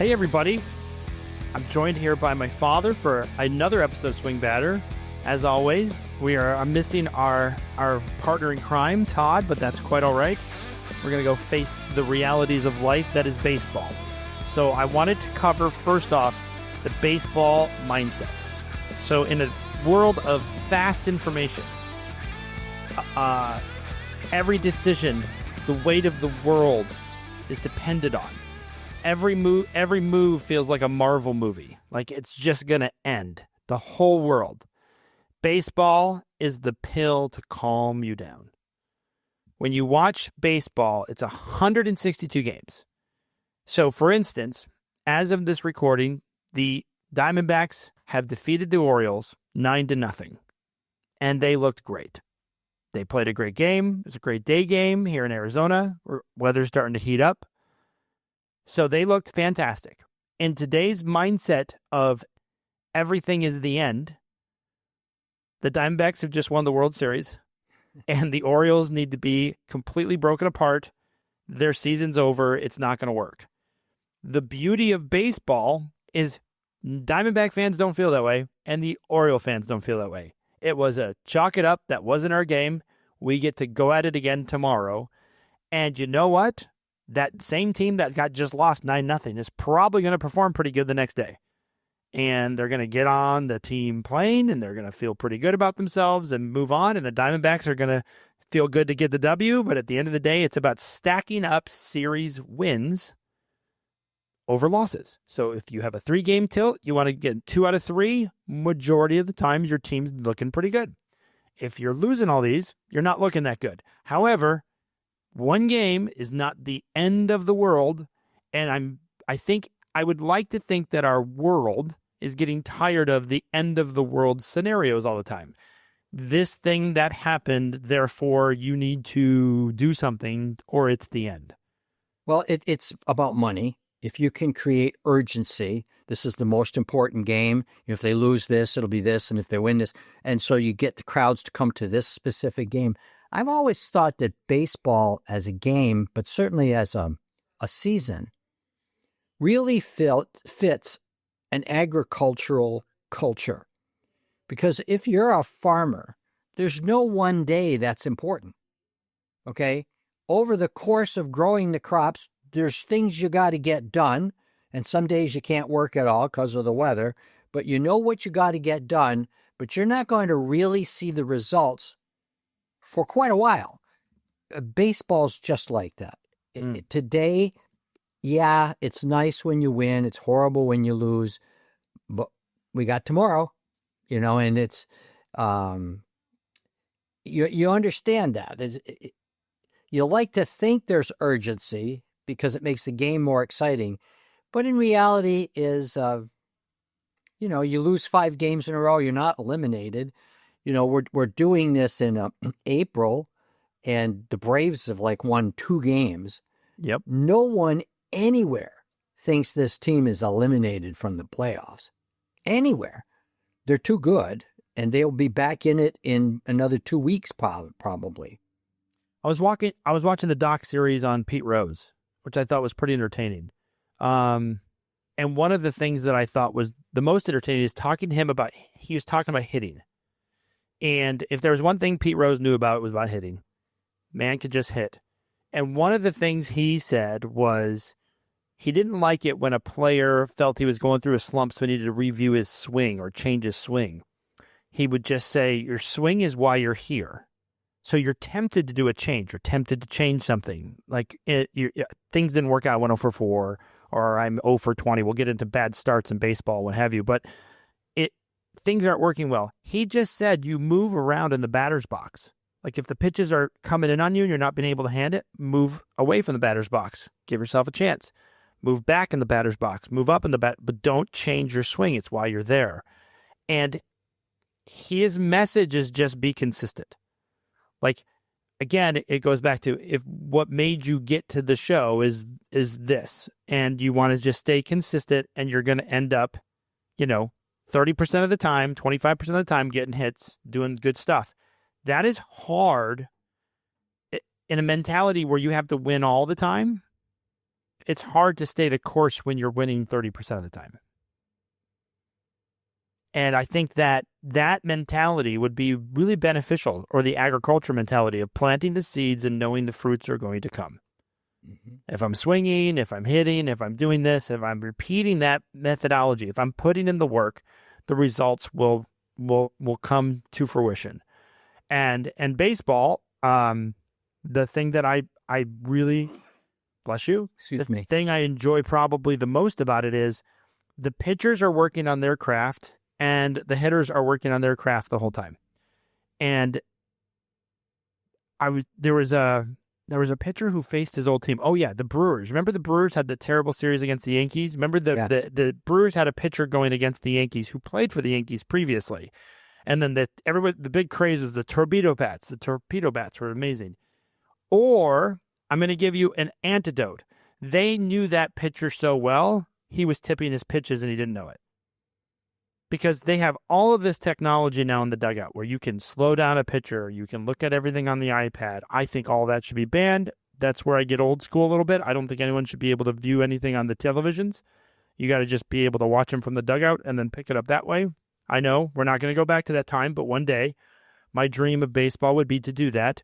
Hey everybody, I'm joined here by my father for another episode of SwingBadder. As always, I'm missing our partner in crime, Todd, but that's quite all right. We're going to go face the realities of life that is baseball. So I wanted to cover, first off, the baseball mindset. So in a world of fast information, every decision, the weight of the world is depended on. Every move feels like a Marvel movie, like it's just going to end. The whole world. Baseball is the pill to calm you down. When you watch baseball, it's 162 games. So, for instance, as of this recording, the Diamondbacks have defeated the Orioles 9-0, and they looked great. They played a great game. It was a great day game here in Arizona, where weather's starting to heat up. So they looked fantastic. In today's mindset of everything is the end, the Diamondbacks have just won the World Series, and the Orioles need to be completely broken apart. Their season's over. It's not going to work. The beauty of baseball is Diamondback fans don't feel that way, and the Oriole fans don't feel that way. It was a chalk it up. That wasn't our game. We get to go at it again tomorrow. And you know what? That same team that got just lost 9-0 is probably going to perform pretty good the next day. And they're going to get on the team plane, and they're going to feel pretty good about themselves and move on. And the Diamondbacks are going to feel good to get the W. But at the end of the day, it's about stacking up series wins over losses. So if you have a 3-game tilt, you want to get 2 out of 3. Majority of the times, your team's looking pretty good. If you're losing all these, you're not looking that good. However, one game is not the end of the world, and I would like to think that our world is getting tired of the end of the world scenarios all the time. This thing that happened, therefore you need to do something or it's the end. Well, it's about money. If you can create urgency, this is the most important game. If they lose this, it'll be this, and if they win this. And so you get the crowds to come to this specific game. I've always thought that baseball as a game, but certainly as a season, really fits an agricultural culture. Because if you're a farmer, there's no one day that's important, okay? Over the course of growing the crops, there's things you got to get done, and some days you can't work at all because of the weather, but you know what you got to get done, but you're not going to really see the results for quite a while. Baseball's just like that. Today, yeah, it's nice when you win. It's horrible when you lose. But we got tomorrow, and it's, you understand that. You like to think there's urgency because it makes the game more exciting. But in reality is, you lose 5 games in a row, you're not eliminated. We're doing this in April, and the Braves have won 2 games. Yep. No one anywhere thinks this team is eliminated from the playoffs. Anywhere. They're too good, and they'll be back in it in another 2 weeks probably. I was watching the doc series on Pete Rose, which I thought was pretty entertaining. And one of the things that I thought was the most entertaining is he was talking about hitting. And if there was one thing Pete Rose knew about, it was about hitting. Man could just hit. And one of the things he said was he didn't like it when a player felt he was going through a slump, so he needed to review his swing or change his swing. He would just say, your swing is why you're here. So you're tempted to do a change. You're tempted to change something. Things didn't work out. I went 0 for 4, or I'm 0 for 20. We'll get into bad starts in baseball, what have you. But things aren't working well. He just said you move around in the batter's box. Like if the pitches are coming in on you and you're not being able to hand it, move away from the batter's box. Give yourself a chance. Move back in the batter's box. Move up in the but don't change your swing. It's why you're there. And his message is just be consistent. Again, it goes back to if what made you get to the show is this, and you want to just stay consistent, and you're going to end up, 30% of the time, 25% of the time getting hits, doing good stuff. That is hard in a mentality where you have to win all the time. it's hard to stay the course when you're winning 30% of the time. And I think that mentality would be really beneficial, or the agriculture mentality of planting the seeds and knowing the fruits are going to come. Mm-hmm. If I'm swinging, if I'm hitting, if I'm doing this, if I'm repeating that methodology, if I'm putting in the work, the results will come to fruition. And baseball, the thing that I really, bless you, the thing I enjoy probably the most about it is the pitchers are working on their craft and the hitters are working on their craft the whole time. And there was a pitcher who faced his old team. Oh yeah, the Brewers. Remember the Brewers had the terrible series against the Yankees? Remember the Brewers had a pitcher going against the Yankees who played for the Yankees previously. And then the big craze was the torpedo bats. The torpedo bats were amazing. Or I'm going to give you an antidote. They knew that pitcher so well, he was tipping his pitches and he didn't know it. Because they have all of this technology now in the dugout where you can slow down a pitcher, you can look at everything on the iPad. I think all that should be banned. That's where I get old school a little bit. I don't think anyone should be able to view anything on the televisions. You got to just be able to watch them from the dugout and then pick it up that way. I know we're not going to go back to that time, but one day my dream of baseball would be to do that.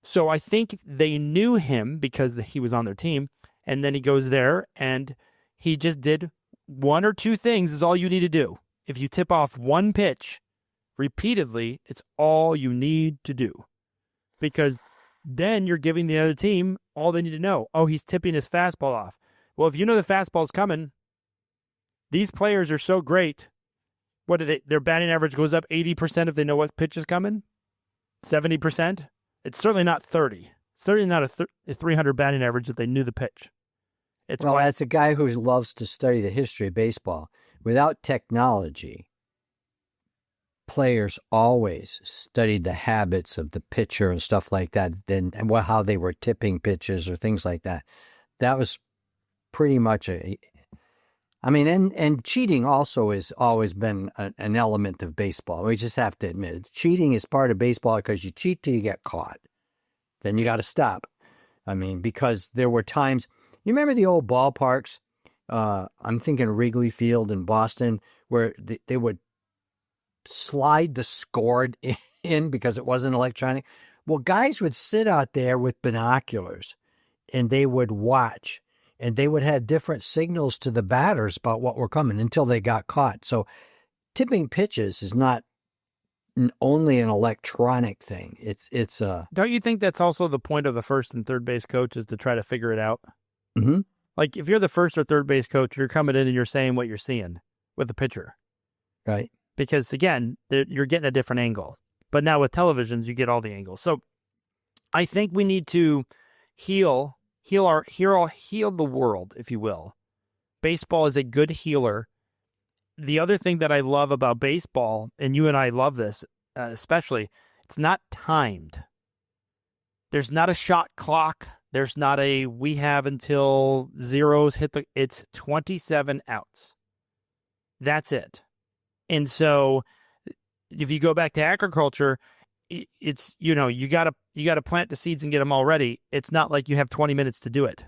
So I think they knew him because he was on their team, and then he goes there and he just did one or two things is all you need to do. If you tip off one pitch repeatedly, it's all you need to do. Because then you're giving the other team all they need to know. Oh, he's tipping his fastball off. Well, if you know the fastball's coming, these players are so great. What their batting average goes up 80% if they know what pitch is coming? 70%? It's certainly not 30. It's certainly not a 300 batting average if they knew the pitch. As a guy who loves to study the history of baseball, without technology, players always studied the habits of the pitcher and stuff like that, and how they were tipping pitches or things like that. That was pretty much and cheating also has always been an element of baseball. We just have to admit it. Cheating is part of baseball because you cheat till you get caught. Then you got to stop. Because there were times, you remember the old ballparks? I'm thinking Wrigley Field in Boston, where they would slide the score in because it wasn't electronic. Well, guys would sit out there with binoculars and they would watch, and they would have different signals to the batters about what were coming until they got caught. So tipping pitches is not only an electronic thing. It's Don't you think that's also the point of the first and third base coach, is to try to figure it out? Mm-hmm. Like if you're the first or third base coach, you're coming in and you're saying what you're seeing with the pitcher. Right. Because again, you're getting a different angle. But now with televisions, you get all the angles. So I think we need to heal the world, if you will. Baseball is a good healer. The other thing that I love about baseball, and you and I love this especially, it's not timed. There's not a shot clock. There's not we have until zeros hit it's 27 outs. That's it. And so if you go back to agriculture, it's, you got to plant the seeds and get them all ready. It's not like you have 20 minutes to do it.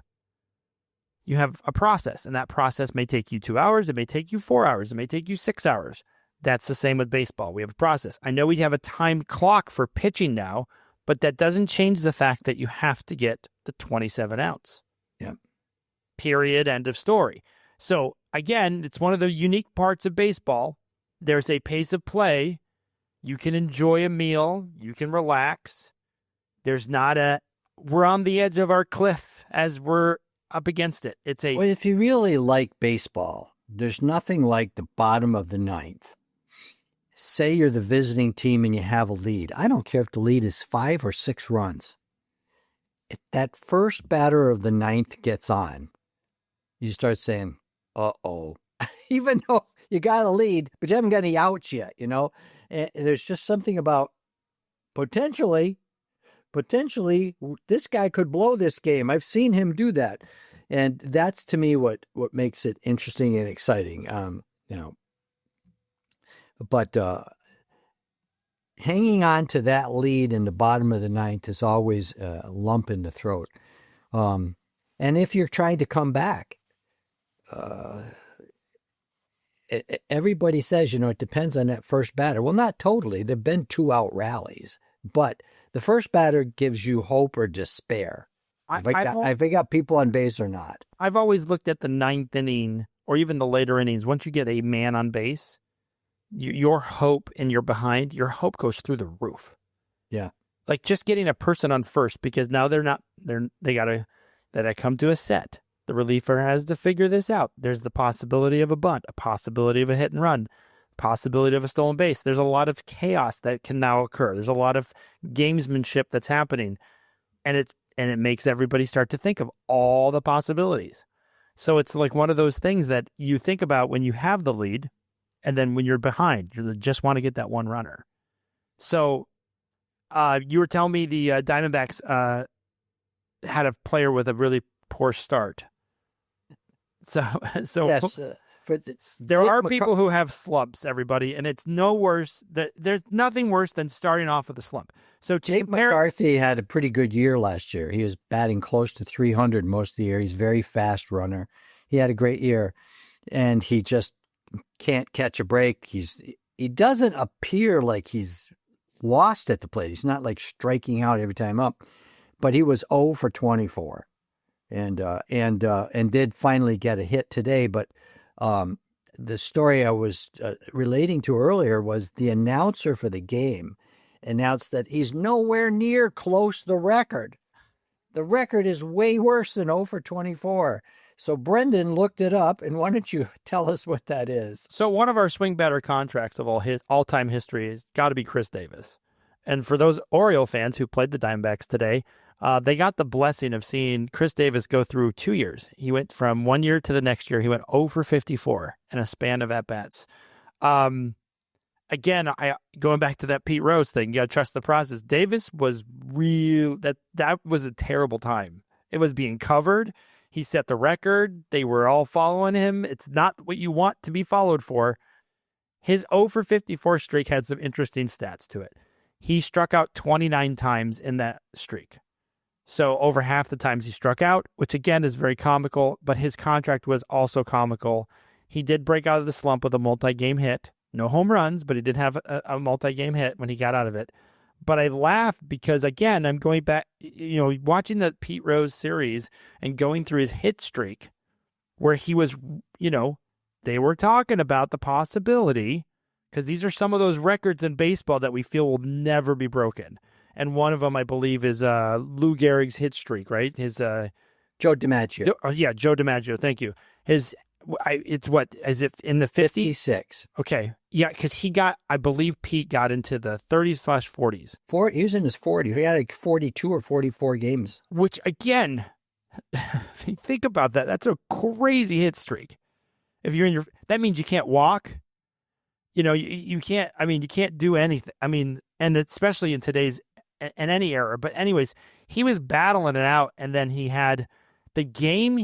You have a process, and that process may take you 2 hours. It may take you 4 hours. It may take you 6 hours. That's the same with baseball. We have a process. I know we have a timed clock for pitching now, but that doesn't change the fact that you have to get the 27 outs. Yeah. Period. End of story. So again, it's one of the unique parts of baseball. There's a pace of play. You can enjoy a meal. You can relax. There's not we're on the edge of our cliff as we're up against it. Well, if you really like baseball, there's nothing like the bottom of the ninth. Say you're the visiting team and you have a lead. I don't care if the lead is 5 or 6 runs. If that first batter of the ninth gets on, you start saying, uh-oh. Even though you got a lead, but you haven't got any outs yet, And there's just something about potentially, this guy could blow this game. I've seen him do that. And that's, to me, what makes it interesting and exciting. But hanging on to that lead in the bottom of the ninth is always a lump in the throat. And And if you're trying to come back, everybody says, it depends on that first batter. Well, not totally. There've been 2-out rallies, but the first batter gives you hope or despair. If I got people on base or not. I've always looked at the ninth inning or even the later innings. Once you get a man on base, your hope and you're behind, your hope goes through the roof. Yeah. Like just getting a person on first, because now they come to a set. The reliever has to figure this out. There's the possibility of a bunt, a possibility of a hit and run, possibility of a stolen base. There's a lot of chaos that can now occur. There's a lot of gamesmanship that's happening. And it makes everybody start to think of all the possibilities. So it's like one of those things that you think about when you have the lead, and then when you're behind, you just want to get that one runner. So you were telling me the Diamondbacks had a player with a really poor start. So yes, there are people who have slumps, everybody, and it's no worse. There's nothing worse than starting off with a slump. So Jake McCarthy had a pretty good year last year. He was batting close to 300 most of the year. He's a very fast runner. He had a great year, and he just can't catch a break. He doesn't appear like he's lost at the plate. He's not like striking out every time up, but he was 0 for 24. And did finally get a hit today. But the story I was relating to earlier was the announcer for the game announced that he's nowhere near close to the record. The record is way worse than 0 for 24. So Brendan looked it up, and why don't you tell us what that is? So one of our SwingBadder contracts of all-time history has got to be Chris Davis. And for those Oriole fans who played the Diamondbacks today, they got the blessing of seeing Chris Davis go through 2 years. He went from 1 year to the next year. He went 0 for 54 in a span of at-bats. Again, going back to that Pete Rose thing, you got to trust the process. Davis was that was a terrible time. It was being covered. He set the record. They were all following him. It's not what you want to be followed for. His 0 for 54 streak had some interesting stats to it. He struck out 29 times in that streak. So over half the times he struck out, which again is very comical, but his contract was also comical. He did break out of the slump with a multi-game hit. No home runs, but he did have a multi-game hit when he got out of it. But I laugh because, again, I'm going back, watching the Pete Rose series and going through his hit streak where he was, they were talking about the possibility, because these are some of those records in baseball that we feel will never be broken. And one of them, I believe, is Lou Gehrig's hit streak, right? His Joe DiMaggio. Joe DiMaggio. Thank you. It's what, is it in the 50s? 56. Okay. Yeah, because I believe Pete got into the 30s/40s. He was in his 40s. He had like 42 or 44 games. Which, again, think about that. That's a crazy hit streak. If you're that means you can't walk. You can't, you can't do anything. And especially in today's, in any era. But anyways, he was battling it out, and then he had the game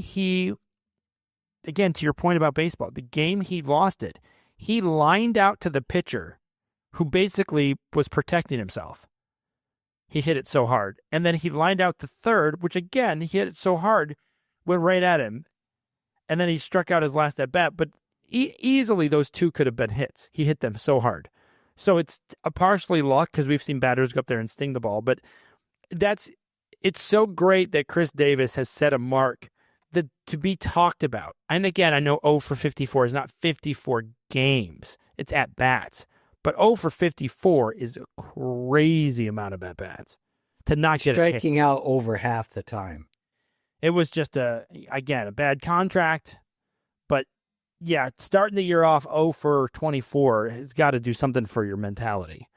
again, to your point about baseball, the game he lost it, he lined out to the pitcher who basically was protecting himself. He hit it so hard. And then he lined out to third, which again, he hit it so hard, went right at him. And then he struck out his last at bat. But easily those two could have been hits. He hit them so hard. So it's a partially luck, because we've seen batters go up there and sting the ball. But it's so great that Chris Davis has set a mark to be talked about. And again, I know 0 for 54 is not 54 games. It's at-bats. But 0 for 54 is a crazy amount of at-bats. To not get striking out over half the time. It was just, a bad contract. But, yeah, starting the year off 0 for 24 has got to do something for your mentality.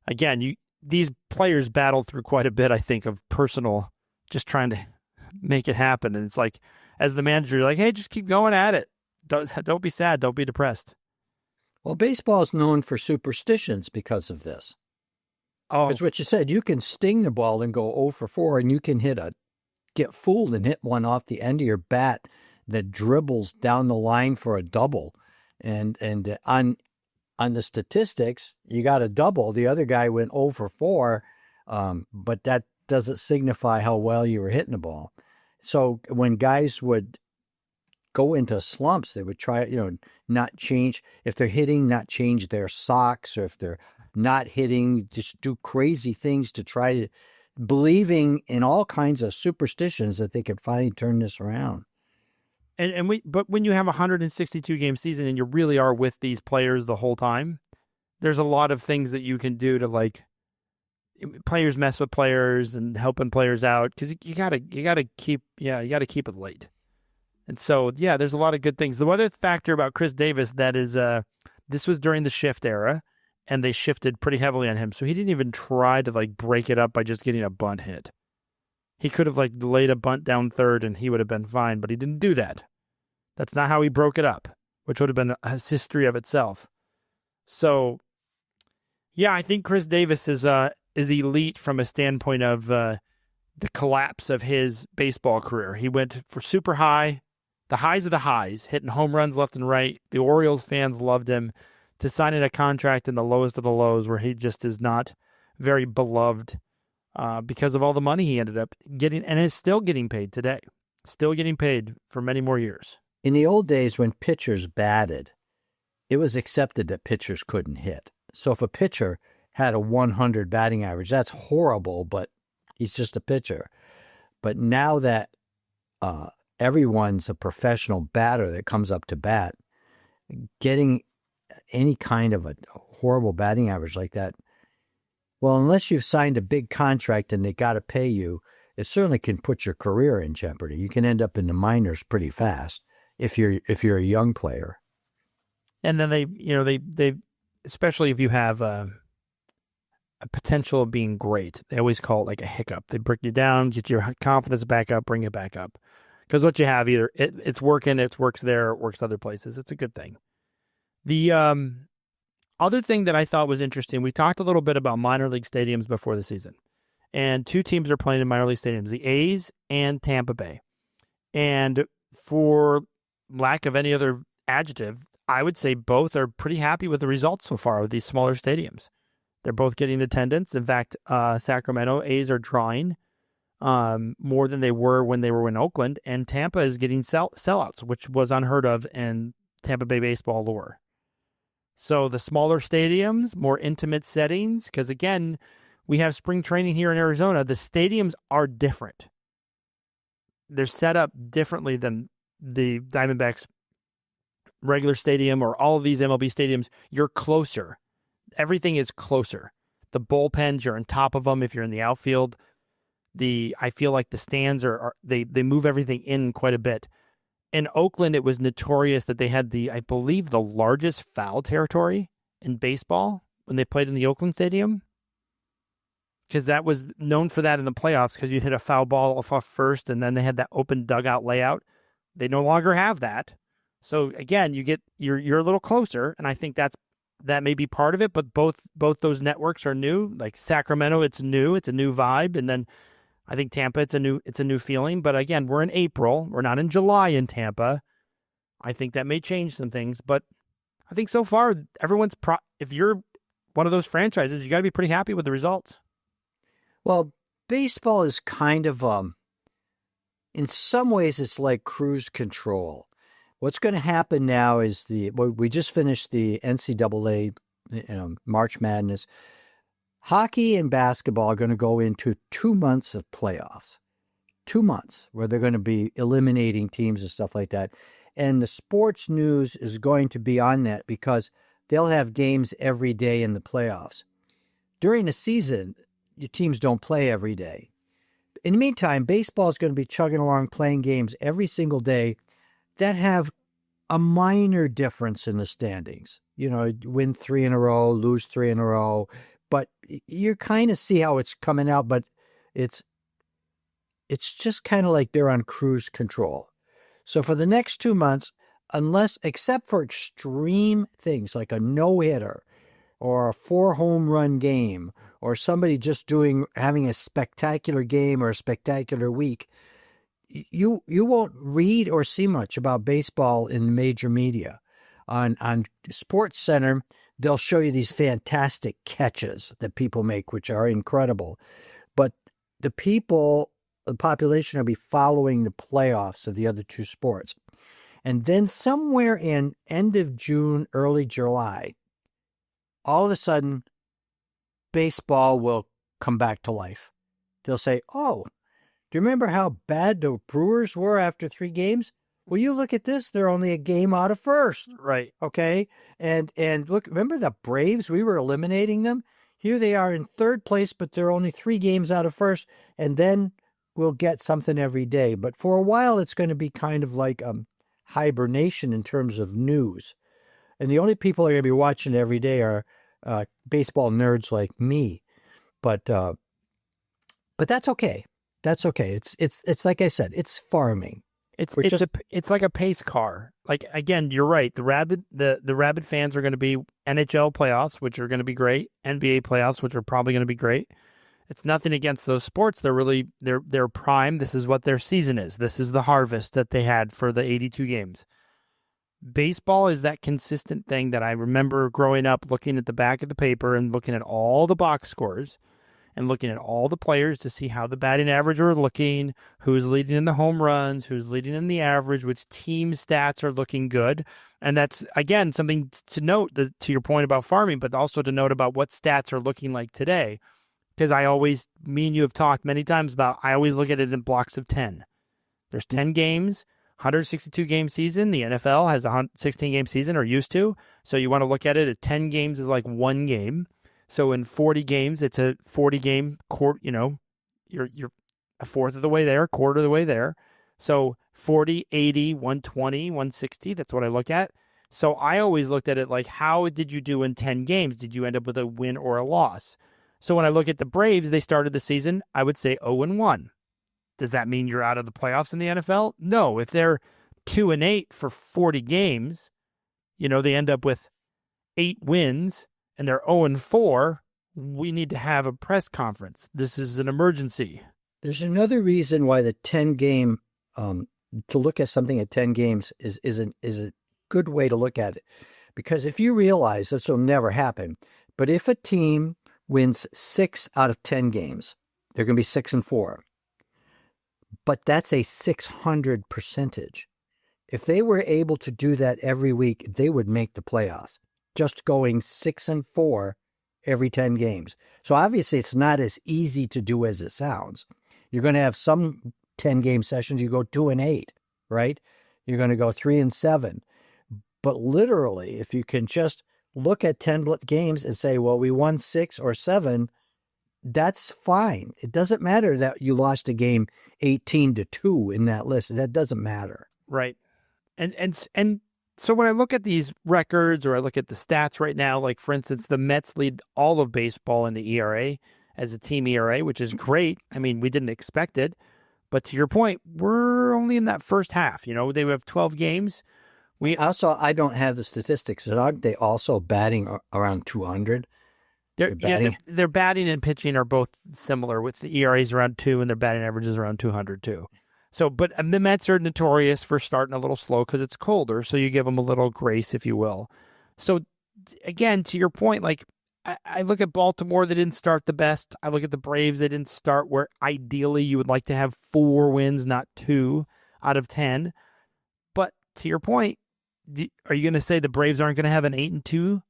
Again, these players battled through quite a bit, I think, of personal, just trying to make it happen. And it's like, as the manager, you're like, hey, just keep going at it. Don't be sad. Don't be depressed. Well, baseball is known for superstitions because of this. Oh, because what you said, you can sting the ball and go 0 for 4, and you can get fooled and hit one off the end of your bat that dribbles down the line for a double. And on the statistics, you got a double. The other guy went 0 for 4, but that doesn't signify how well you were hitting the ball. So when guys would go into slumps, they would try, not change, if they're hitting, not change their socks, or if they're not hitting, just do crazy things to try to, believing in all kinds of superstitions that they could finally turn this around. But when you have a 162 game season and you really are with these players the whole time, there's a lot of things that you can do to, like, players mess with players and helping players out, because you gotta keep it late. And so, yeah, there's a lot of good things. The other factor about Chris Davis, that is, this was during the shift era, and they shifted pretty heavily on him. So he didn't even try to, like, break it up by just getting a bunt hit. He could have, like, laid a bunt down third and he would have been fine, but he didn't do that. That's not how he broke it up, which would have been a history of itself. So, yeah, I think Chris Davis is elite from a standpoint of the collapse of his baseball career. He went for super high, the highs of the highs, hitting home runs left and right. The Orioles fans loved him, to signing a contract in the lowest of the lows, where he just is not very beloved because of all the money he ended up getting, and is still getting paid today. Still getting paid for many more years. In the old days, when pitchers batted, it was accepted that pitchers couldn't hit. So if a pitcher had a 100 batting average, that's horrible, but he's just a pitcher. But now that everyone's a professional batter that comes up to bat, getting any kind of a horrible batting average like that, well, unless you've signed a big contract and they got to pay you, it certainly can put your career in jeopardy. You can end up in the minors pretty fast if you're a young player. And then they especially if you have a potential of being great, they always call it like a hiccup. They break you down, get your confidence back up, bring it back up. Because what you have, either it's working, it works there, it works other places. It's a good thing. The other thing that I thought was interesting, we talked a little bit about minor league stadiums before the season. And two teams are playing in minor league stadiums, the A's and Tampa Bay. And for lack of any other adjective, I would say both are pretty happy with the results so far with these smaller stadiums. They're both getting attendance. In fact, Sacramento A's are drawing more than they were when they were in Oakland, and Tampa is getting sellouts, which was unheard of in Tampa Bay baseball lore. So the smaller stadiums, more intimate settings, because again, we have spring training here in Arizona. The stadiums are different. They're set up differently than the Diamondbacks regular stadium or all of these MLB stadiums. You're closer. Everything is closer. The bullpens, you're on top of them if you're in the outfield. I feel like the stands they move everything in quite a bit. In Oakland, it was notorious that they had I believe the largest foul territory in baseball when they played in the Oakland Stadium. Because that was known for that in the playoffs, because you'd hit a foul ball off first, and then they had that open dugout layout. They no longer have that. So again, you're a little closer, and I think that may be part of it, but both those networks are new. Like Sacramento, it's a new vibe, and then I think Tampa, it's a new feeling. But again, we're in April, we're not in July in Tampa. I think that may change some things, but I think so far everyone's if you're one of those franchises, you got to be pretty happy with the results. Well, baseball is kind of in some ways it's like cruise control. What's going to happen now is we just finished the NCAA March Madness. Hockey and basketball are going to go into 2 months of playoffs. 2 months where they're going to be eliminating teams and stuff like that. And the sports news is going to be on that because they'll have games every day in the playoffs. During the season, your teams don't play every day. In the meantime, baseball is going to be chugging along playing games every single day that have a minor difference in the standings. Win 3 in a row, lose 3 in a row. But you kind of see how it's coming out, but it's just kind of like they're on cruise control. So for the next 2 months, except for extreme things like a no-hitter or a 4 home run game or somebody just having a spectacular game or a spectacular week, you won't read or see much about baseball in major media. On Sports Center, they'll show you these fantastic catches that people make, which are incredible. But the people the population will be following the playoffs of the other two sports. And then somewhere in end of June, early July, all of a sudden, baseball will come back to life. They'll say, oh, do you remember how bad the Brewers were after 3 games? Well, you look at this, they're only a game out of first. Right. Okay? And look, remember the Braves? We were eliminating them. Here they are in 3rd place, but they're only 3 games out of first. And then we'll get something every day. But for a while, it's going to be kind of like hibernation in terms of news. And the only people that are going to be watching every day are baseball nerds like me. But that's okay. That's okay. It's like I said, it's farming. It's like a pace car. Like, again, you're right. The rabid fans are going to be NHL playoffs, which are going to be great. NBA playoffs, which are probably going to be great. It's nothing against those sports. They're prime. This is what their season is. This is the harvest that they had for the 82 games. Baseball is that consistent thing that I remember growing up, looking at the back of the paper and looking at all the box scores and looking at all the players to see how the batting average were looking, who's leading in the home runs, who's leading in the average, which team stats are looking good. And that's, again, something to note, to your point about farming, but also to note about what stats are looking like today. Because me and you have talked many times about, I always look at it in blocks of 10. There's 10 games, 162 game season. The NFL has a 16 game season, or used to. So you want to look at it at 10 games is like 1 game. So in 40 games, it's a 40 game quarter, you're a fourth of the way there, quarter of the way there. So 40, 80, 120, 160, that's what I look at. So I always looked at it like, how did you do in 10 games? Did you end up with a win or a loss? So when I look at the Braves, they started the season, I would say 0-1. Does that mean you're out of the playoffs in the NFL? No. If they're 2-8 for 40 games, they end up with 8 wins and they're 0-4, we need to have a press conference. This is an emergency. There's another reason why the 10 game, to look at something at 10 games is a good way to look at it. Because if you realize this will never happen, but if a team wins 6 out of 10 games, they're going to be 6-4. But that's a 600 percentage. If they were able to do that every week, they would make the playoffs. Just going 6-4 every 10 games. So obviously it's not as easy to do as it sounds. You're going to have some 10 game sessions, you go 2-8, right? You're going to go 3-7. But literally, if you can just look at 10 games and say, well, we won 6 or 7, that's fine. It doesn't matter that you lost a game 18-2 in that list. That doesn't matter. Right. And so when I look at these records, or I look at the stats right now, like for instance, the Mets lead all of baseball in the ERA as a team ERA, which is great. I mean, we didn't expect it. But to your point, we're only in that first half. They have 12 games. I don't have the statistics, but aren't they also batting around 200? Their batting and pitching are both similar, with the ERAs around 2 and their batting averages around 200 too. So, but the Mets are notorious for starting a little slow because it's colder, so you give them a little grace, if you will. So, again, to your point, like I look at Baltimore, they didn't start the best. I look at the Braves, they didn't start where ideally you would like to have 4 wins, not 2 out of 10. But to your point, are you going to say the Braves aren't going to have an 8-2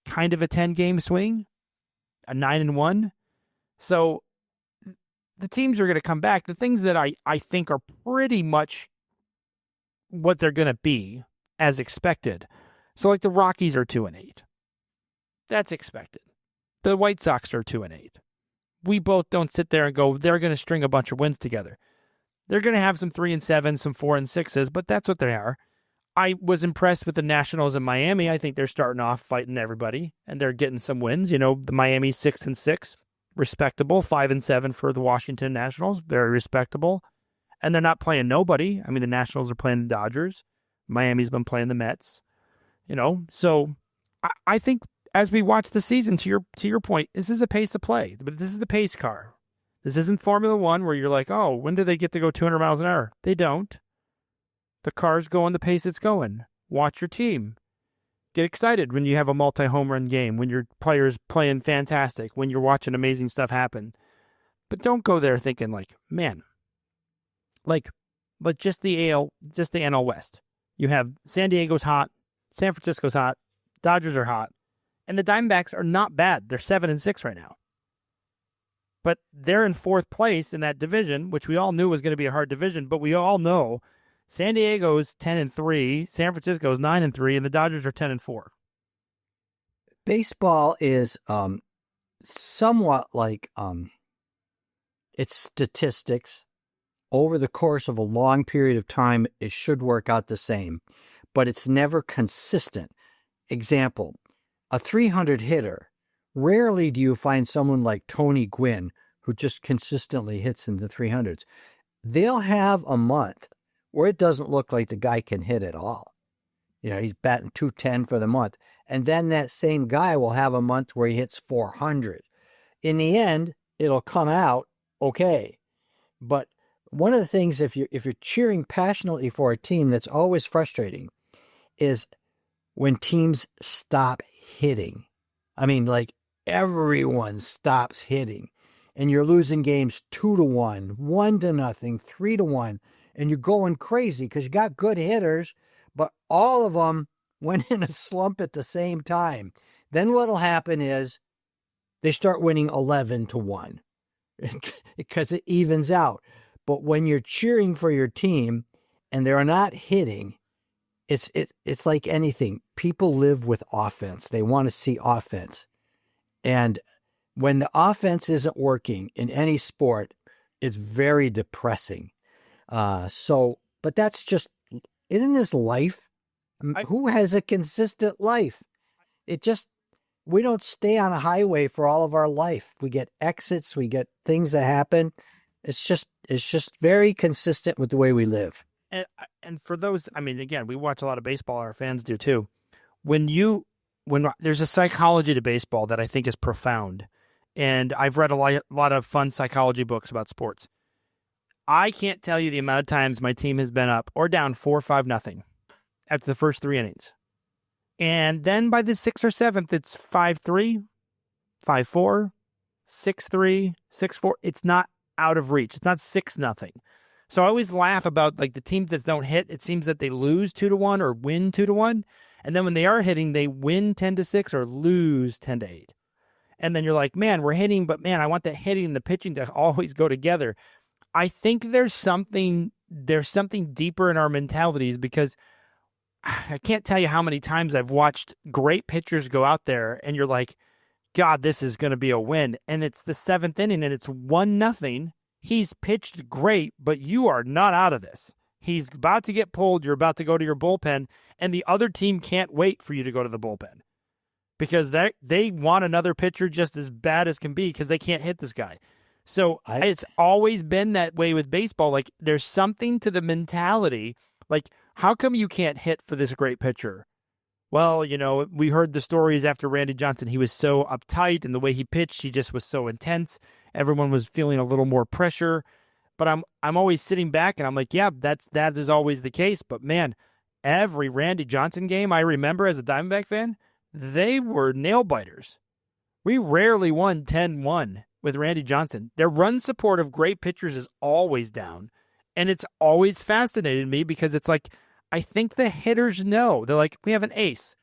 kind of a 10-game swing? A 9-1? So the teams are going to come back. The things that I think are pretty much what they're going to be as expected. So like the Rockies are 2-8. That's expected. The White Sox are 2-8. We both don't sit there and go, they're going to string a bunch of wins together. They're going to have some 3-7, some 4-6s, but that's what they are. I was impressed with the Nationals in Miami. I think they're starting off fighting everybody, and they're getting some wins. The Miami 6-6, respectable. 5-7 for the Washington Nationals, very respectable. And they're not playing nobody. I mean, the Nationals are playing the Dodgers. Miami's been playing the Mets. So I think as we watch the season, to your point, this is a pace of play, but this is the pace car. This isn't Formula One where you're like, oh, when do they get to go 200 miles an hour? They don't. The car's going the pace it's going. Watch your team. Get excited when you have a multi-home run game, when your player's playing fantastic, when you're watching amazing stuff happen. But don't go there thinking like, man, But just the NL West. You have San Diego's hot, San Francisco's hot, Dodgers are hot, and the Diamondbacks are not bad. They're 7-6 right now. But they're in fourth place in that division, which we all knew was going to be a hard division, but we all know San Diego's 10-3, San Francisco's 9-3, and the Dodgers are 10-4. Baseball is somewhat like it's statistics. Over the course of a long period of time, it should work out the same, but it's never consistent. Example, a 300 hitter, rarely do you find someone like Tony Gwynn who just consistently hits in the 300s. They'll have a month where it doesn't look like the guy can hit at all. You know, he's batting 210 for the month. And then that same guy will have a month where he hits 400. In the end, it'll come out okay. But one of the things, if you're cheering passionately for a team, that's always frustrating is when teams stop hitting. I mean, like everyone stops hitting, and you're losing games 2-1, 1-0, 3-1, and you're going crazy because you got good hitters, but all of them went in a slump at the same time. Then what'll happen is they start winning 11-1 because it evens out. But when you're cheering for your team and they're not hitting, it's like anything. People live with offense. They want to see offense. And when the offense isn't working in any sport, it's very depressing. But that's just, isn't this life? Who has a consistent life? We don't stay on a highway for all of our life. We get exits, we get things that happen. It's just very consistent with the way we live. And for those, I mean, again, we watch a lot of baseball. Our fans do too. When there's a psychology to baseball that I think is profound, and I've read a lot of fun psychology books about sports. I can't tell you the amount of times my team has been up or down 4-5-0 after the first 3 innings, and then by the 6th or 7th, it's 5-3, 5-4, 6-3, 6-4. It's not out of reach. It's not 6-0. So I always laugh about like the teams that don't hit. It seems that they lose 2-1 or win 2-1. And then when they are hitting, they win 10-6 or lose 10-8. And then you're like, man, we're hitting, but man, I want the hitting and the pitching to always go together. I think there's something deeper in our mentalities, because I can't tell you how many times I've watched great pitchers go out there and you're like, God, this is going to be a win. And it's the 7th inning and it's 1-0. He's pitched great, but you are not out of this. He's about to get pulled. You're about to go to your bullpen, and the other team can't wait for you to go to the bullpen because they want another pitcher just as bad as can be because they can't hit this guy. So it's always been that way with baseball. Like, there's something to the mentality. Like, how come you can't hit for this great pitcher? Well, you know, we heard the stories after Randy Johnson. He was so uptight, and the way he pitched, he just was so intense. Everyone was feeling a little more pressure. But I'm always sitting back, and I'm like, yeah, that is always the case. But man, every Randy Johnson game I remember as a Diamondback fan, they were nail biters. We rarely won 10-1 with Randy Johnson. Their run support of great pitchers is always down, and it's always fascinated me because it's like, I think the hitters know. They're like, we have an ace.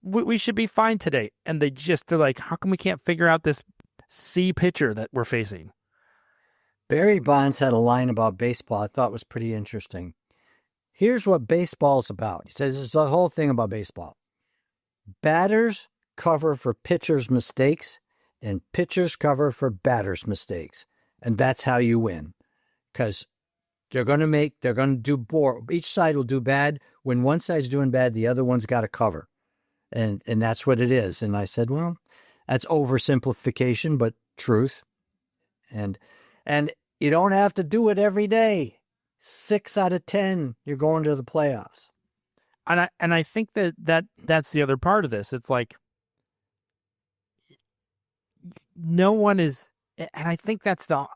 We should be fine today. And they're like, how come we can't figure out this C pitcher that we're facing? Barry Bonds had a line about baseball I thought was pretty interesting. Here's what baseball's about. He says this is the whole thing about baseball. Batters cover for pitchers' mistakes, and pitchers cover for batters' mistakes. And that's how you win. Because they're going to do more. Each side will do bad. When one side's doing bad, the other one's got to cover. And that's what it is. And I said, well, that's oversimplification, but truth. And you don't have to do it every day. 6 out of 10, you're going to the playoffs. And I think that's the other part of this. It's like, no one is, and I think that's the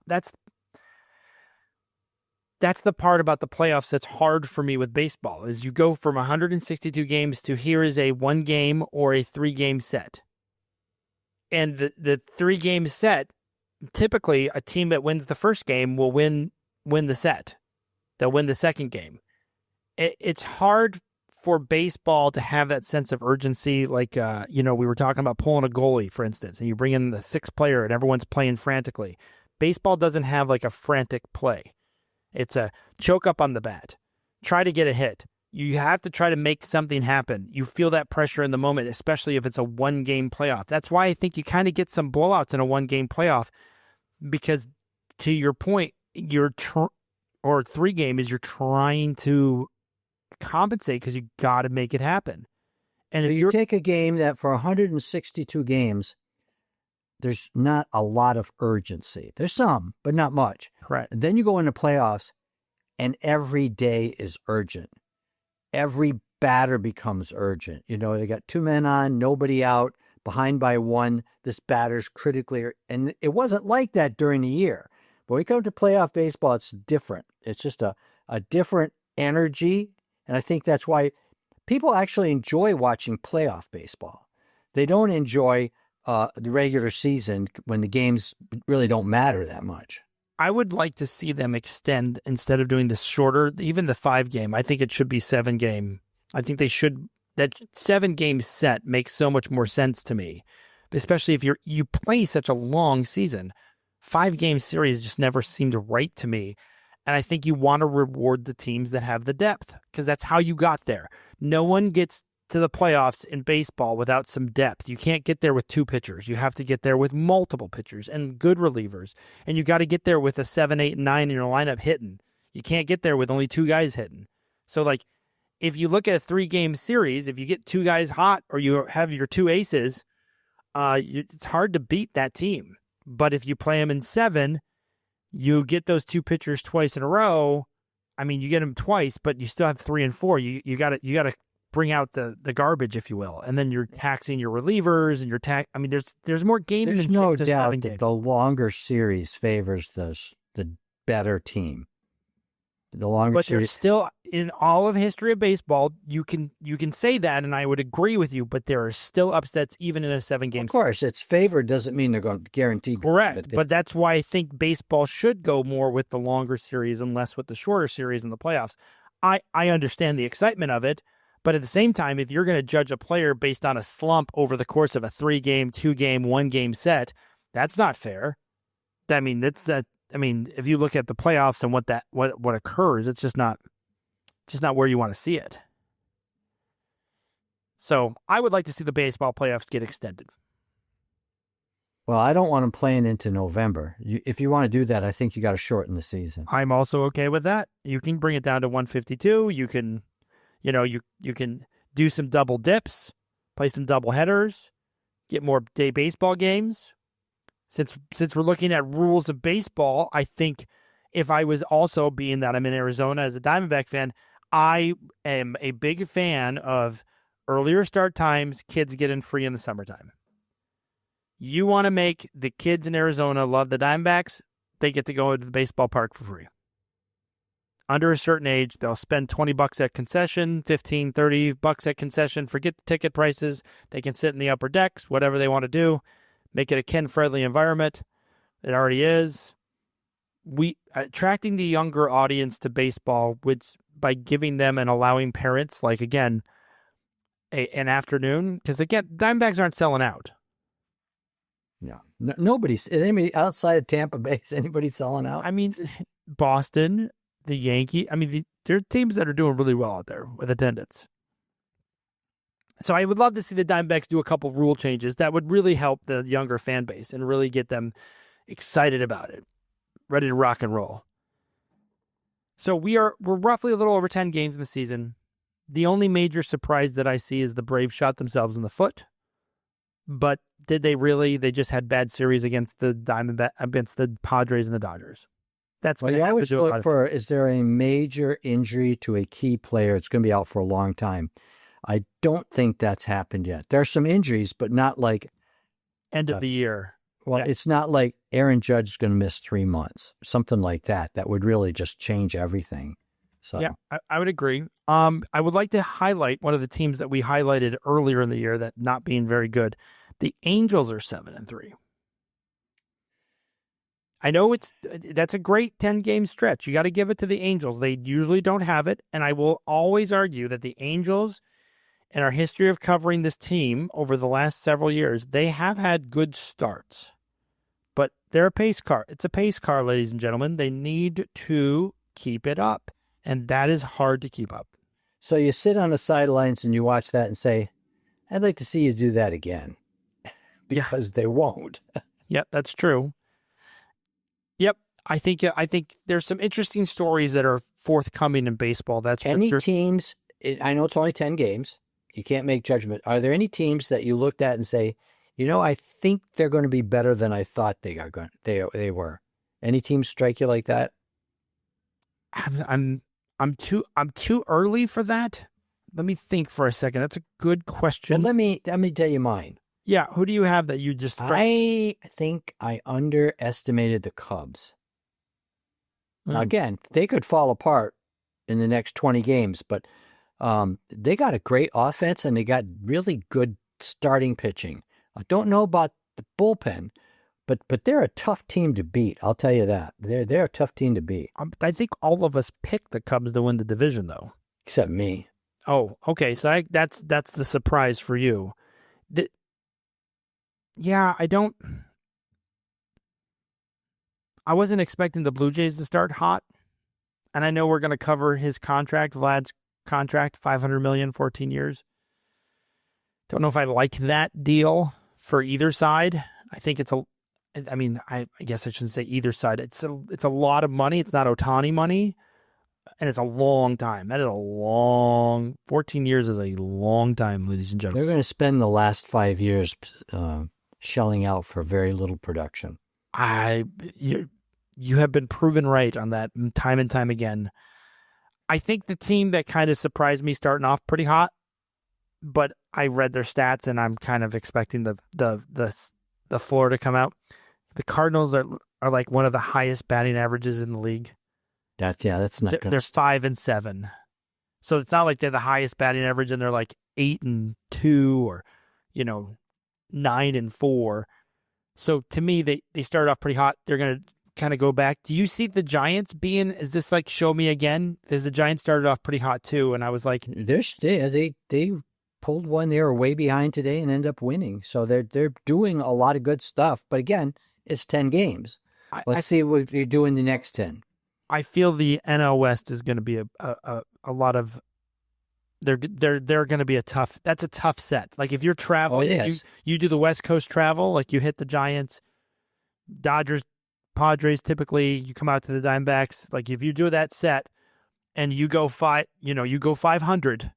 part about the playoffs that's hard for me with baseball, is you go from 162 games to here is a 1 game or a 3 game set. And the 3 game set, typically a team that wins the first game will win the set. they'll win the second game. It's hard for baseball to have that sense of urgency. Like, we were talking about pulling a goalie, for instance, and you bring in the sixth player and everyone's playing frantically. Baseball doesn't have like a frantic play. It's a choke up on the bat. Try to get a hit. You have to try to make something happen. You feel that pressure in the moment, especially if it's a one-game playoff. That's why I think you kind of get some blowouts in a one-game playoff, because to your point, or 3-game is you're trying to compensate because you got to make it happen. And so if you take a game that for 162 games, there's not a lot of urgency. There's some, but not much. Correct. And then you go into playoffs, and every day is urgent. Every batter becomes urgent. They got 2 men on, nobody out, behind by 1. This batter's critically, and it wasn't like that during the year. But when we come to playoff baseball, it's different. It's just a different energy. And I think that's why people actually enjoy watching playoff baseball. They don't enjoy the regular season when the games really don't matter that much. I would like to see them extend, instead of doing this shorter, even the 5-game. I think it should be 7-game. I think they should. That 7-game set makes so much more sense to me, especially if you play such a long season. 5-game series just never seemed right to me. And I think you want to reward the teams that have the depth, because that's how you got there. No one gets to the playoffs in baseball without some depth. You can't get there with 2 pitchers. You have to get there with multiple pitchers and good relievers. And you got to get there with a 7, 8, and 9 in your lineup hitting. You can't get there with only 2 guys hitting. So, like, if you look at a 3-game series, if you get 2 guys hot or you have your 2 aces, it's hard to beat that team. But if you play them in 7, you get those 2 pitchers twice in a row. I mean, you get them twice, but you still have 3 and 4. You got to bring out the garbage, if you will, and then you're taxing your relievers and I mean, there's more game. There's no doubt that the longer series favors the better team. The longer but series, there's still, in all of history of baseball, you can say that, and I would agree with you. But there are still upsets even in a 7-game. Of course, it's favored doesn't mean they're going to guarantee. Correct, but that's why I think baseball should go more with the longer series and less with the shorter series in the playoffs. I understand the excitement of it. But at the same time, if you're going to judge a player based on a slump over the course of a 3-game, 2-game, 1-game set, that's not fair. I mean, if you look at the playoffs and what occurs, it's just not where you want to see it. So I would like to see the baseball playoffs get extended. Well, I don't want them playing into November. If you want to do that, I think you got to shorten the season. I'm also okay with that. You can bring it down to 152. You can. You can do some double dips, play some double headers, get more day baseball games. Since we're looking at rules of baseball, I think if I was also, being that I'm in Arizona as a Diamondback fan, I am a big fan of earlier start times, kids get in free in the summertime. You want to make the kids in Arizona love the Diamondbacks, they get to go to the baseball park for free. Under a certain age, they'll spend $20 at concession, $15, $30 at concession. Forget the ticket prices. They can sit in the upper decks, whatever they want to do. Make it a kid-friendly environment. It already is. Attracting the younger audience to baseball by giving them and allowing parents, like, again, an afternoon. Because, again, Diamondbacks aren't selling out. No. Anybody outside of Tampa Bay, is anybody selling out? I mean, Boston, the Yankees, I mean, there are teams that are doing really well out there with attendance. So I would love to see the Diamondbacks do a couple rule changes that would really help the younger fan base and really get them excited about it, ready to rock and roll. So we're roughly a little over 10 games in the season. The only major surprise that I see is the Braves shot themselves in the foot. But did they really? They just had bad series against the Padres and the Dodgers. That's well, you always look for, is there a major injury to a key player? It's going to be out for a long time. I don't think that's happened yet. There are some injuries, but not like end of the year. Well, It's not like Aaron Judge is going to miss 3 months, something like that. That would really just change everything. So yeah, I would agree. I would like to highlight one of the teams that we highlighted earlier in the year that not being very good. The Angels are 7-3. I know that's a great 10-game stretch. You got to give it to the Angels. They usually don't have it, and I will always argue that the Angels, in our history of covering this team over the last several years, they have had good starts. But they're a pace car. It's a pace car, ladies and gentlemen. They need to keep it up, and that is hard to keep up. So you sit on the sidelines and you watch that and say, I'd like to see you do that again. Because they won't. Yep, that's true. Yep, I think there's some interesting stories that are forthcoming in baseball. That's any teams. I know it's only 10 games. You can't make judgment. Are there any teams that you looked at and say, I think they're going to be better than I thought they were? Any teams strike you like that? I'm too early for that. Let me think for a second. That's a good question. Well, let me tell you mine. Yeah, who do you have that you just... I think I underestimated the Cubs. Now, again, they could fall apart in the next 20 games, but they got a great offense and they got really good starting pitching. I don't know about the bullpen, but they're a tough team to beat. I'll tell you that. They're a tough team to beat. I think all of us picked the Cubs to win the division, though. Except me. Oh, okay. So that's the surprise for you. I wasn't expecting the Blue Jays to start hot, and I know we're going to cover his contract, Vlad's contract, $500 million, 14 years. Don't know if I like that deal for either side. I think I guess I shouldn't say either side. It's a lot of money. It's not Ohtani money, and it's a long time. 14 years is a long time, ladies and gentlemen. They're going to spend the last 5 years shelling out for very little production. You have been proven right on that time and time again. I think the team that kind of surprised me starting off pretty hot, but I read their stats and I'm kind of expecting the floor to come out. The Cardinals are like one of the highest batting averages in the league. That's not good. They're 5-7. So it's not like they're the highest batting average and they're like 8-2 or 9-4. So to me, they started off pretty hot. They're going to kind of go back. Do you see the Giants is this like show me again? Because the Giants started off pretty hot too, and I was like, they pulled one. They were way behind today and end up winning. So they're doing a lot of good stuff. But again, it's 10 games. Let's see what you do in the next 10. I feel the NL West is going to be a lot of. They're going to be that's a tough set. Like if you're traveling, you do the West Coast travel, like you hit the Giants, Dodgers, Padres. Typically, you come out to the Diamondbacks. Like if you do that set, and you go 500,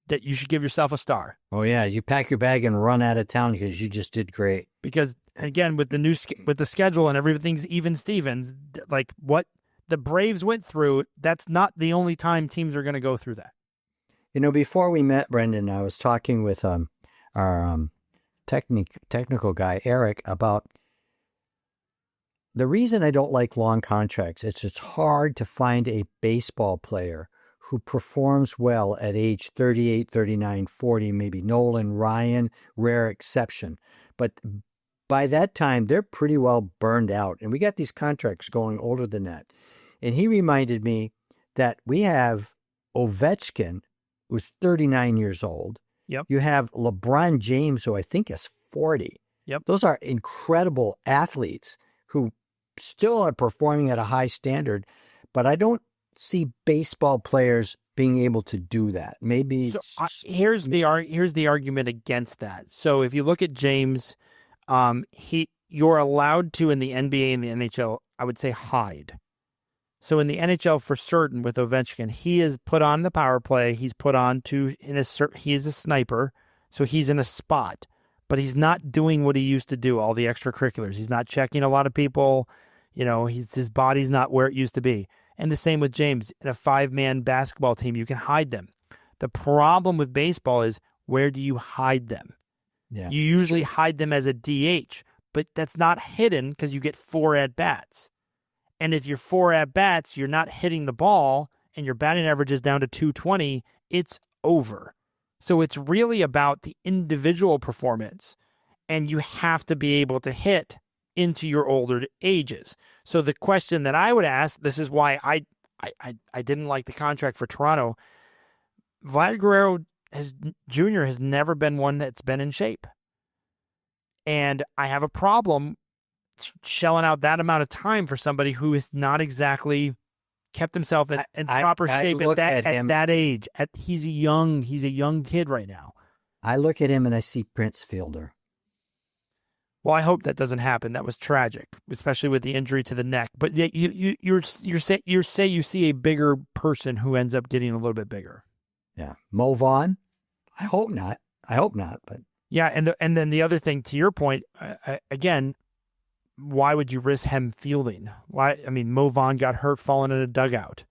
that you should give yourself a star. Oh yeah, you pack your bag and run out of town because you just did great. Because again, with the schedule and everything's even Stevens, like what the Braves went through, that's not the only time teams are going to go through that. Before we met, Brendan, I was talking with our technical guy, Eric, about the reason I don't like long contracts. It's hard to find a baseball player who performs well at age 38, 39, 40, maybe Nolan, Ryan, rare exception. But by that time, they're pretty well burned out. And we got these contracts going older than that. And he reminded me that we have Ovechkin, who's 39 years old. Yep. You have LeBron James, who I think is 40. Yep. Those are incredible athletes who still are performing at a high standard, but I don't see baseball players being able to do that. Maybe here's the argument against that. So if you look at James, you're allowed to in the NBA and the NHL, I would say hide. So in the NHL, for certain, with Ovechkin, he is put on the power play. He's put on he is a sniper, so he's in a spot, but he's not doing what he used to do, all the extracurriculars. He's not checking a lot of people. His body's not where it used to be. And the same with James. In a 5-man basketball team, you can hide them. The problem with baseball is, where do you hide them? Yeah. You usually hide them as a DH, but that's not hidden because you get 4 at-bats. And if you're 4 at-bats, you're not hitting the ball, and your batting average is down to 220, it's over. So it's really about the individual performance, and you have to be able to hit into your older ages. So the question that I would ask, this is why I didn't like the contract for Toronto. Vlad Guerrero Jr. has never been one that's been in shape. And I have a problem shelling out that amount of time for somebody who has not exactly kept himself in proper shape at that age. He's a young kid right now. I look at him and I see Prince Fielder. Well, I hope that doesn't happen. That was tragic, especially with the injury to the neck. But you see a bigger person who ends up getting a little bit bigger. Yeah, Mo Vaughn. I hope not. But yeah, and then the other thing, to your point, again, why would you risk him fielding? Why? I mean, Mo Vaughn got hurt falling in a dugout.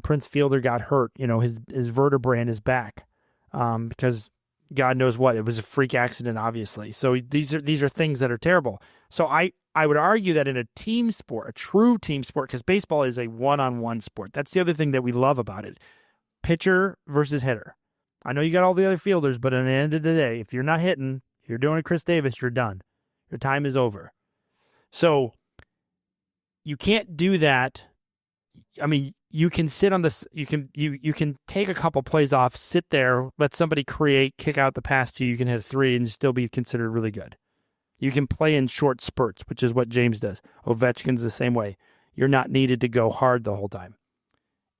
Prince Fielder got hurt. His vertebrae in his back because God knows what. It was a freak accident, obviously. So these are things that are terrible. So I would argue that in a team sport, a true team sport, because baseball is a one-on-one sport. That's the other thing that we love about it. Pitcher versus hitter. I know you got all the other fielders, but at the end of the day, if you're not hitting, you're doing a Chris Davis, you're done. Your time is over. So you can't do that. I mean, you can sit on this. You can take a couple plays off, sit there, let somebody create, kick out the pass to you. You can hit a 3 and still be considered really good. You can play in short spurts, which is what James does. Ovechkin's the same way. You're not needed to go hard the whole time.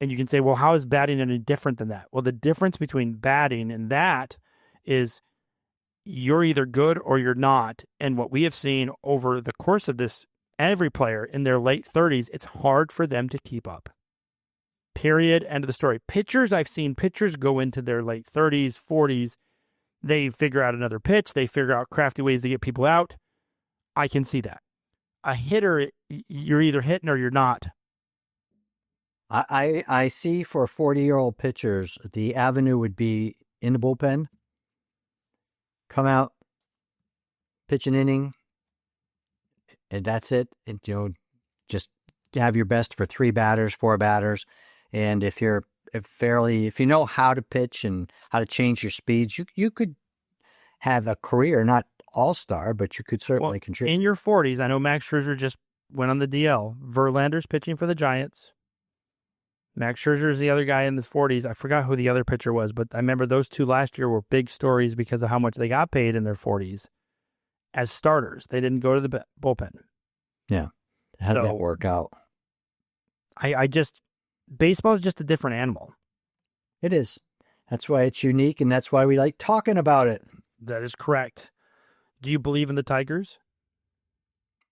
And you can say, well, how is batting any different than that? Well, the difference between batting and that is you're either good or you're not. And what we have seen over the course of this, every player in their late 30s, it's hard for them to keep up. Period. End of the story. I've seen pitchers go into their late 30s, 40s. They figure out another pitch. They figure out crafty ways to get people out. I can see that. A hitter, you're either hitting or you're not. I see for 40-year-old pitchers, the avenue would be in the bullpen, come out, pitch an inning, and that's it. And, just have your best for 3 batters, 4 batters. And if you know how to pitch and how to change your speeds, you could have a career, not all-star, but you could certainly contribute. In your 40s, I know Max Scherzer just went on the DL. Verlander's pitching for the Giants. Max Scherzer is the other guy in his 40s. I forgot who the other pitcher was, but I remember those two last year were big stories because of how much they got paid in their 40s as starters. They didn't go to the bullpen. Yeah. How did that work out? Baseball is just a different animal. It is. That's why it's unique, and that's why we like talking about it. That is correct. Do you believe in the Tigers?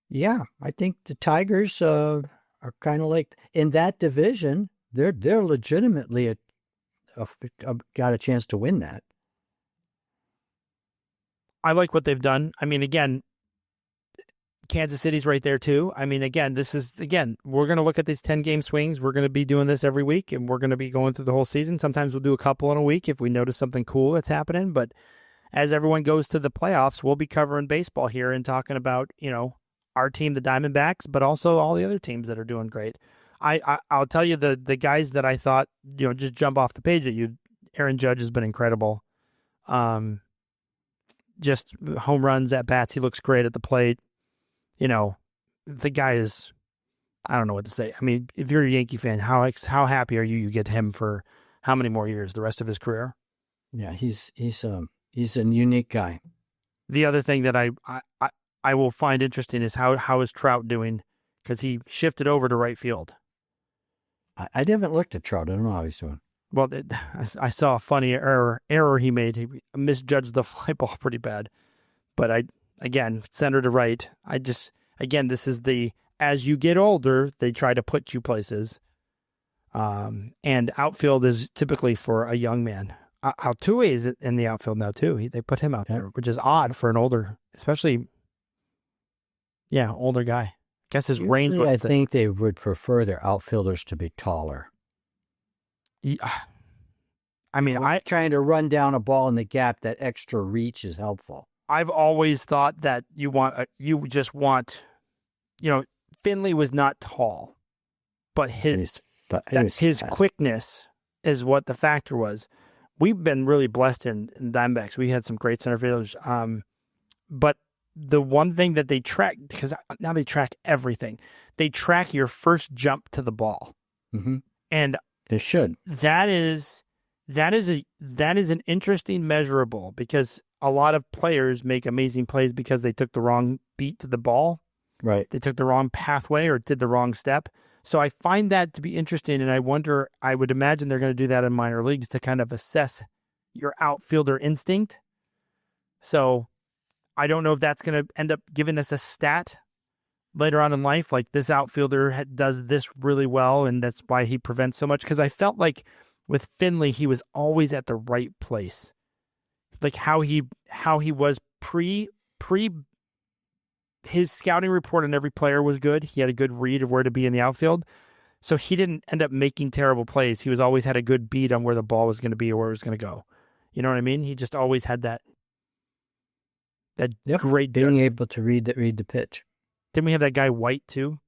Yeah, I think the Tigers are kind of like in that division. They're legitimately got a chance to win that. I like what they've done. I mean, again, Kansas City's right there too. I mean, again, we're going to look at these 10-game swings. We're going to be doing this every week, and we're going to be going through the whole season. Sometimes we'll do a couple in a week if we notice something cool that's happening. But as everyone goes to the playoffs, we'll be covering baseball here and talking about, our team, the Diamondbacks, but also all the other teams that are doing great. I'll tell you the guys that I thought, just jump off the page at you. Aaron Judge has been incredible. Just home runs, at bats. He looks great at the plate. The guy is, I don't know what to say. I mean, if you're a Yankee fan, how happy are you get him for how many more years, the rest of his career? Yeah, he's a unique guy. The other thing that I will find interesting is how is Trout doing, because he shifted over to right field. I haven't looked at Trout. I don't know how he's doing. Well, I saw a funny error he made. He misjudged the fly ball pretty bad. But again, center to right. This is as you get older, they try to put you places. And outfield is typically for a young man. Altuve is in the outfield now too. They put him out there, which is odd for an older, especially, older guy. I guess his range. I think they would prefer their outfielders to be taller. Yeah. I mean, trying to run down a ball in the gap, that extra reach is helpful. I've always thought that you just want, Finley was not tall, but his quickness is what the factor was. We've been really blessed in Diamondbacks. We had some great center fielders, but the one thing that they track, because now they track everything, they track your first jump to the ball. Mm-hmm. And They should. that is an interesting measurable, because a lot of players make amazing plays because they took the wrong beat to the ball. Right. They took the wrong pathway or did the wrong step. So I find that to be interesting, and I would imagine they're going to do that in minor leagues to kind of assess your outfielder instinct. So I don't know if that's going to end up giving us a stat later on in life, like this outfielder does this really well, and that's why he prevents so much. Because I felt like with Finley, he was always at the right place. Like how he was pre his scouting report on every player was good. He had a good read of where to be in the outfield. So he didn't end up making terrible plays. He was always had a good beat on where the ball was going to be or where it was going to go. You know what I mean? He just always had that great being able to read the pitch. Didn't we have that guy White too?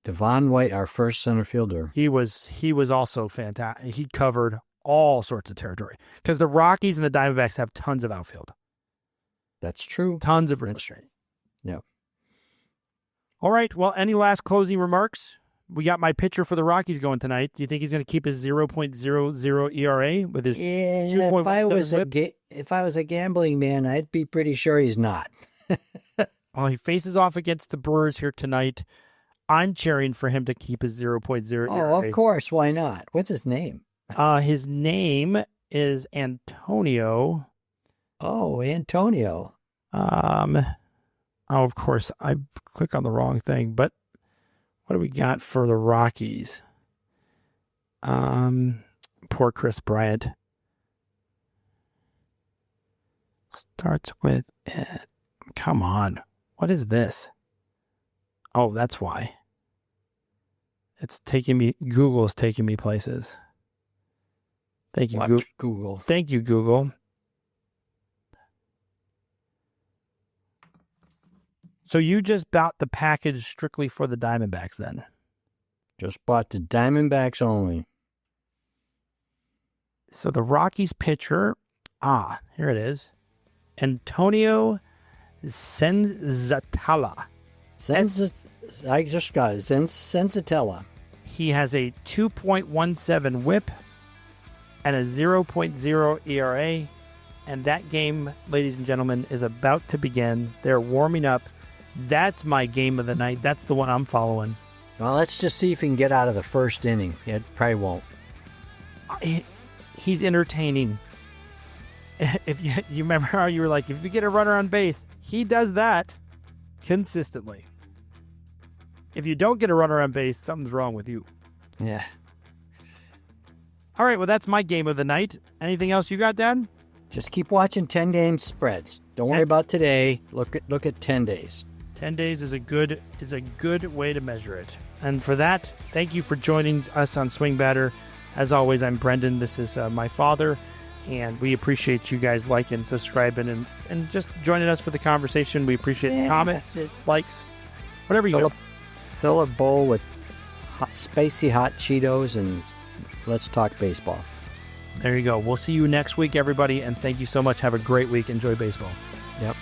Devon White, our first center fielder. He was also fantastic. He covered all sorts of territory because the Rockies and the Diamondbacks have tons of outfield. That's true. Tons of real estate. Yeah. All right. Well, any last closing remarks? We got my pitcher for the Rockies going tonight. Do you think he's going to keep his 0.00 ERA with his 2.17 whip? If I was a gambling man, I'd be pretty sure he's not. Well, he faces off against the Brewers here tonight. I'm cheering for him to keep his 0.0 ERA. Oh, of course. Why not? What's his name? His name is Antonio. Oh, Antonio. Of course, I click on the wrong thing, but what do we got for the Rockies? Poor Chris Bryant. Starts with it. Come on. What is this? Oh, that's why. Google's taking me places. Thank you, Google. Thank you, Google. So you just bought the package strictly for the Diamondbacks then? Just bought the Diamondbacks only. So the Rockies pitcher, here it is. Antonio Senzatela. I just got it. Senzatela. He has a 2.17 whip and a 0.0 ERA. And that game, ladies and gentlemen, is about to begin. They're warming up. That's my game of the night. That's the one I'm following. Well, let's just see if he can get out of the first inning. Yeah, probably won't. He's entertaining. If you remember how you were like, if you get a runner on base, he does that consistently. If you don't get a runner on base, something's wrong with you. Yeah. All right, well, that's my game of the night. Anything else you got, Dad? Just keep watching 10-game spreads. Don't worry about today. Look at 10 days. 10 days is a good way to measure it. And for that, thank you for joining us on SwingBadder. As always, I'm Brendan. This is my father, and we appreciate you guys liking, subscribing, and just joining us for the conversation. We appreciate comments, likes, whatever you got. Fill a bowl with spicy hot Cheetos, and let's talk baseball. There you go. We'll see you next week, everybody, and thank you so much. Have a great week. Enjoy baseball. Yep.